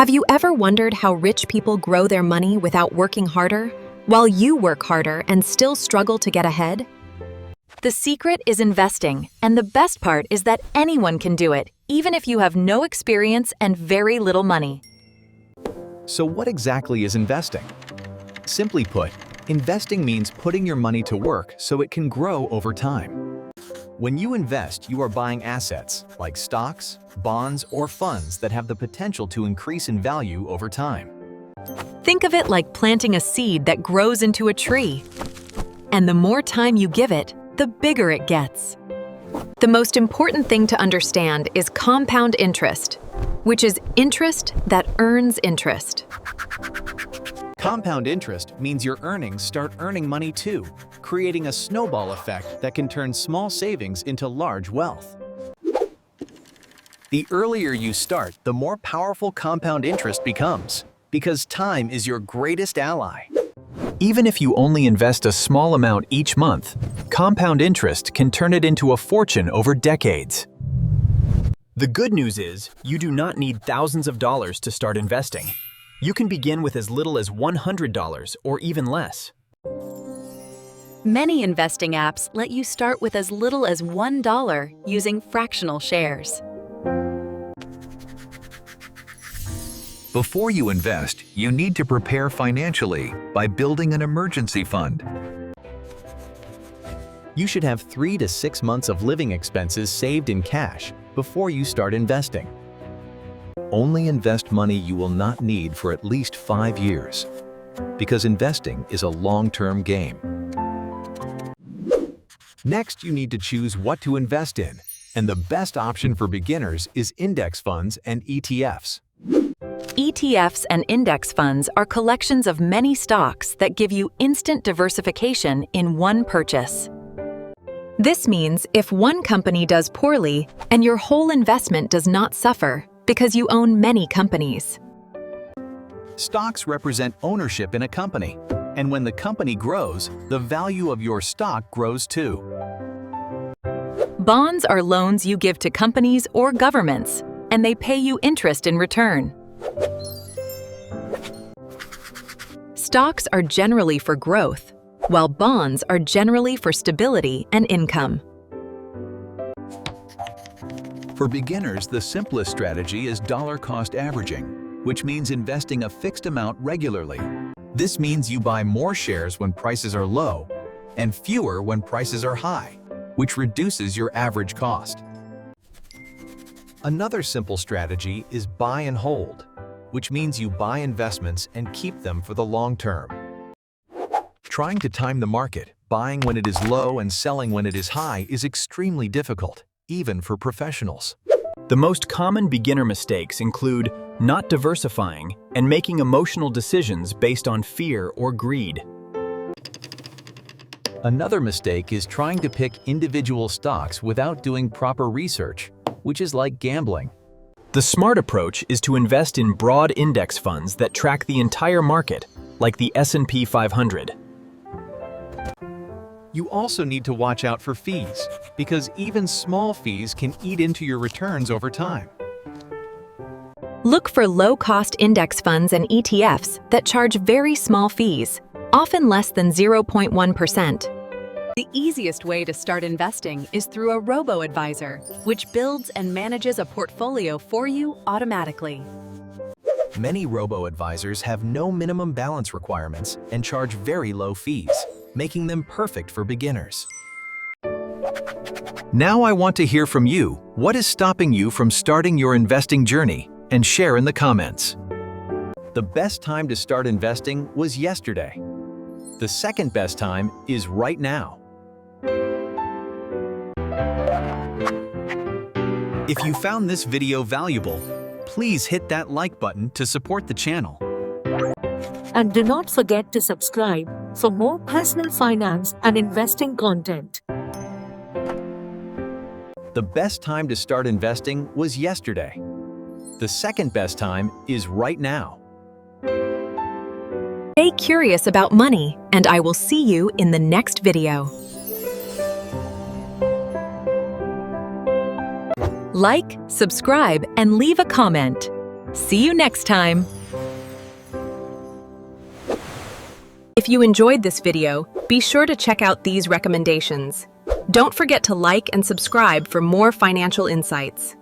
Have you ever wondered how rich people grow their money without working harder, while you work harder and still struggle to get ahead? The secret is investing, and the best part is that anyone can do it, even if you have no experience and very little money. So what exactly is investing? Simply put, investing means putting your money to work so it can grow over time. When you invest, you are buying assets like stocks, bonds, or funds that have the potential to increase in value over time. Think of it like planting a seed that grows into a tree. And the more time you give it, the bigger it gets. The most important thing to understand is compound interest, which is interest that earns interest. Compound interest means your earnings start earning money too, creating a snowball effect that can turn small savings into large wealth. The earlier you start, the more powerful compound interest becomes, because time is your greatest ally. Even if you only invest a small amount each month, compound interest can turn it into a fortune over decades. The good news is, you do not need thousands of dollars to start investing. You can begin with as little as $100 or even less. Many investing apps let you start with as little as $1 using fractional shares. Before you invest, you need to prepare financially by building an emergency fund. You should have 3 to 6 months of living expenses saved in cash before you start investing. Only invest money you will not need for at least 5 years, because investing is a long-term game. Next, you need to choose what to invest in, and the best option for beginners is index funds and ETFs. ETFs and index funds are collections of many stocks that give you instant diversification in one purchase. This means if one company does poorly and your whole investment does not suffer because you own many companies. Stocks represent ownership in a company, and when the company grows, the value of your stock grows too. Bonds are loans you give to companies or governments, and they pay you interest in return. Stocks are generally for growth, while bonds are generally for stability and income. For beginners, the simplest strategy is dollar-cost averaging, which means investing a fixed amount regularly. This means you buy more shares when prices are low and fewer when prices are high, which reduces your average cost. Another simple strategy is buy and hold, which means you buy investments and keep them for the long term. Trying to time the market, buying when it is low and selling when it is high, is extremely difficult, even for professionals. The most common beginner mistakes include not diversifying and making emotional decisions based on fear or greed. Another mistake is trying to pick individual stocks without doing proper research, which is like gambling. The smart approach is to invest in broad index funds that track the entire market, like the S&P 500. You also need to watch out for fees, because even small fees can eat into your returns over time. Look for low-cost index funds and ETFs that charge very small fees, often less than 0.1%. The easiest way to start investing is through a robo-advisor, which builds and manages a portfolio for you automatically. Many robo-advisors have no minimum balance requirements and charge very low fees, making them perfect for beginners. Now I want to hear from you. What is stopping you from starting your investing journey? And share in the comments. The best time to start investing was yesterday. The second best time is right now. If you found this video valuable, please hit that like button to support the channel. And do not forget to subscribe for more personal finance and investing content. The best time to start investing was yesterday. The second best time is right now. Stay curious about money, and I will see you in the next video. Like, subscribe, and leave a comment. See you next time. If you enjoyed this video, be sure to check out these recommendations. Don't forget to like and subscribe for more financial insights.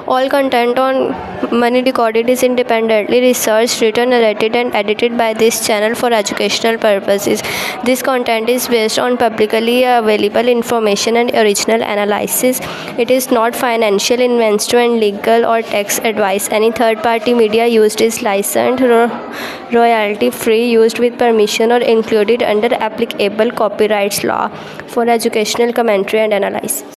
All content on Money Recorded is independently researched, written, narrated, and edited by this channel for educational purposes. This content is based on publicly available information and original analysis. It is not financial, investment, legal, or tax advice. Any third-party media used is licensed, royalty-free, used with permission, or included under applicable copyrights law for educational commentary and analysis.